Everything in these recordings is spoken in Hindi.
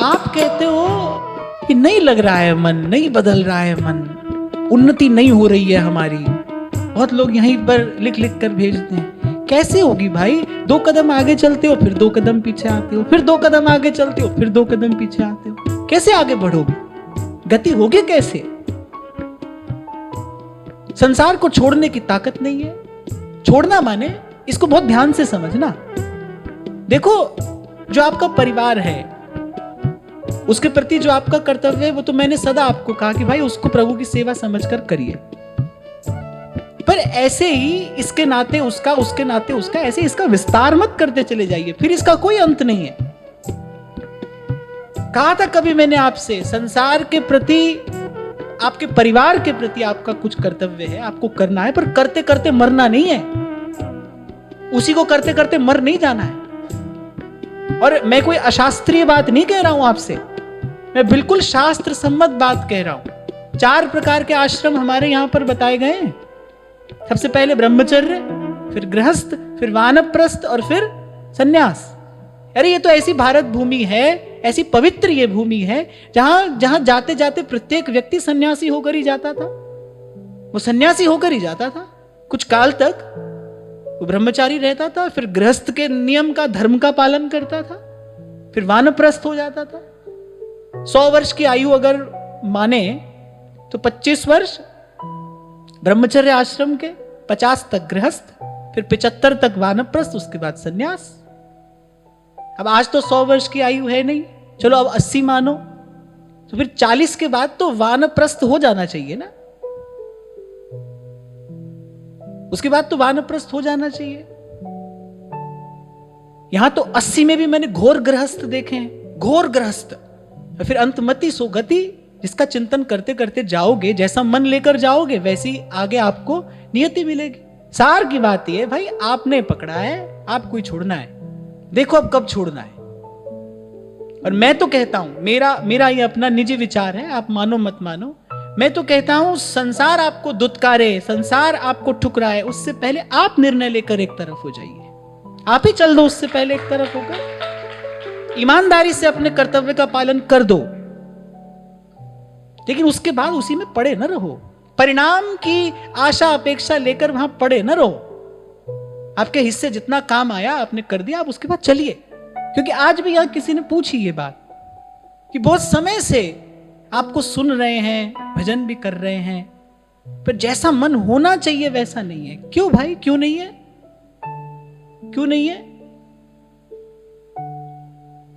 आप कहते हो कि नहीं लग रहा है मन, नहीं बदल रहा है मन, उन्नति नहीं हो रही है हमारी। बहुत लोग यहीं पर लिख लिख कर भेजते हैं। कैसे होगी भाई? 2 कदम आगे चलते हो, फिर 2 कदम पीछे आते हो, फिर 2 कदम आगे चलते हो, फिर 2 कदम पीछे आते हो। कैसे आगे बढ़ोगे? गति होगी कैसे? संसार को छोड़ने की ताकत नहीं है। छोड़ना माने, इसको बहुत ध्यान से समझना। देखो, जो आपका परिवार है, उसके प्रति जो आपका कर्तव्य है, वो तो मैंने सदा आपको कहा कि भाई उसको प्रभु की सेवा समझकर करिए। पर ऐसे ही इसके नाते उसका, उसके नाते उसका, ऐसे इसका विस्तार मत करते चले जाइए, फिर इसका कोई अंत नहीं है। कहा था कभी मैंने आपसे, संसार के प्रति, आपके परिवार के प्रति आपका कुछ कर्तव्य है, आपको करना है, पर करते करते मरना नहीं है। उसी को करते करते मर नहीं जाना है। और मैं कोई अशास्त्रीय बात नहीं कह रहा हूं आपसे, मैं बिल्कुल शास्त्र सम्मत बात कह रहा हूं। 4 प्रकार के आश्रम हमारे यहां पर बताए गए हैं। सबसे पहले ब्रह्मचर्य, फिर गृहस्थ, फिर वानप्रस्थ और फिर सन्यास। अरे ये तो ऐसी भारत भूमि है, ऐसी पवित्र ये भूमि है, जहां जहां जाते जाते प्रत्येक व्यक्ति सन्यासी होकर ही जाता था। वो सन्यासी होकर ही जाता था। कुछ काल तक वो ब्रह्मचारी रहता था, फिर गृहस्थ के नियम का, धर्म का पालन करता था, फिर वानप्रस्थ हो जाता था। 100 वर्ष की आयु अगर माने तो 25 वर्ष ब्रह्मचर्य आश्रम के, 50 तक गृहस्थ, फिर 75 तक वानप्रस्थ, उसके बाद सन्यास। अब आज तो 100 वर्ष की आयु है नहीं, चलो अब 80 मानो, तो फिर 40 के बाद तो वानप्रस्थ हो जाना चाहिए ना। उसके बाद तो वानप्रस्थ हो जाना चाहिए। यहां तो 80 में भी मैंने घोर गृहस्थ देखे हैं, घोर गृहस्थ। फिर अंतमति सो गति, जिसका चिंतन करते करते जाओगे, जैसा मन लेकर जाओगे वैसी आगे आपको नियति मिलेगी। सार की बात यह है भाई, आपने पकड़ा है, आपको ही छोड़ना है। देखो अब कब छोड़ना है। और मैं तो कहता हूं, मेरा ये अपना निजी विचार है, आप मानो मत मानो, मैं तो कहता हूं संसार आपको दुत्कारे, संसार आपको ठुकराए, उससे पहले आप निर्णय लेकर एक तरफ हो जाइए। आप ही चल दो उससे पहले एक तरफ होकर, ईमानदारी से अपने कर्तव्य का पालन कर दो। लेकिन उसके बाद उसी में पड़े न रहो, परिणाम की आशा अपेक्षा लेकर वहां पड़े न रहो। आपके हिस्से जितना काम आया आपने कर दिया, आप उसके बाद चलिए। क्योंकि आज भी यहां किसी ने पूछी ये बात कि बहुत समय से आपको सुन रहे हैं, भजन भी कर रहे हैं, पर जैसा मन होना चाहिए वैसा नहीं है। क्यों भाई, क्यों नहीं है? क्यों नहीं है?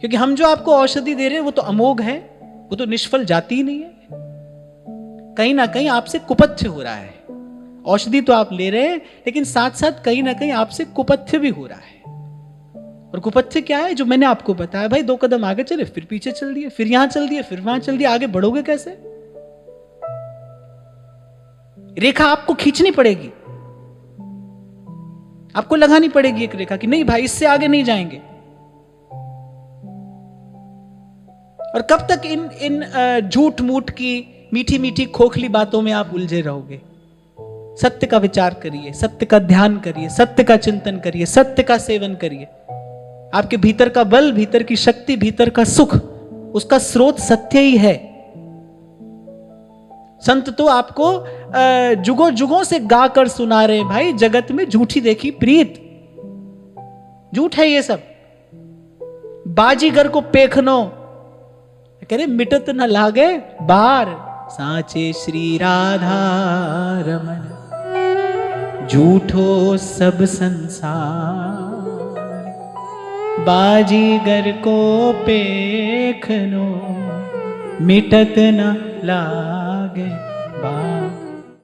क्योंकि हम जो आपको औषधि दे रहे हैं वो तो अमोघ है, वो तो निष्फल जाती ही नहीं है। कहीं ना कहीं आपसे कुपथ्य हो रहा है। औषधि तो आप ले रहे हैं, लेकिन साथ साथ कहीं ना कहीं आपसे कुपथ्य भी हो रहा है। और कुपथ्य क्या है? जो मैंने आपको बताया भाई, 2 कदम आगे चले, फिर पीछे चल दिए, फिर यहां चल दिए, फिर वहां चल दिए। आगे बढ़ोगे कैसे? रेखा आपको खींचनी पड़ेगी, आपको लगानी पड़ेगी एक रेखा कि नहीं भाई, इससे आगे नहीं जाएंगे। और कब तक इन झूठ मूठ की मीठी मीठी खोखली बातों में आप उलझे रहोगे? सत्य का विचार करिए, सत्य का ध्यान करिए, सत्य का चिंतन करिए, सत्य का सेवन करिए। आपके भीतर का बल, भीतर की शक्ति, भीतर का सुख, उसका स्रोत सत्य ही है। संत तो आपको जुगों जुगों से गाकर सुना रहे हैं भाई, जगत में झूठी देखी प्रीत। झूठ है ये सब। बाजीगर को पेखनो, कह रहे मिटत न लागे बार, साचे श्री राधा रमन, झूठो सब संसार। बाजीगर को पेखनो, मिटत न लागे बार।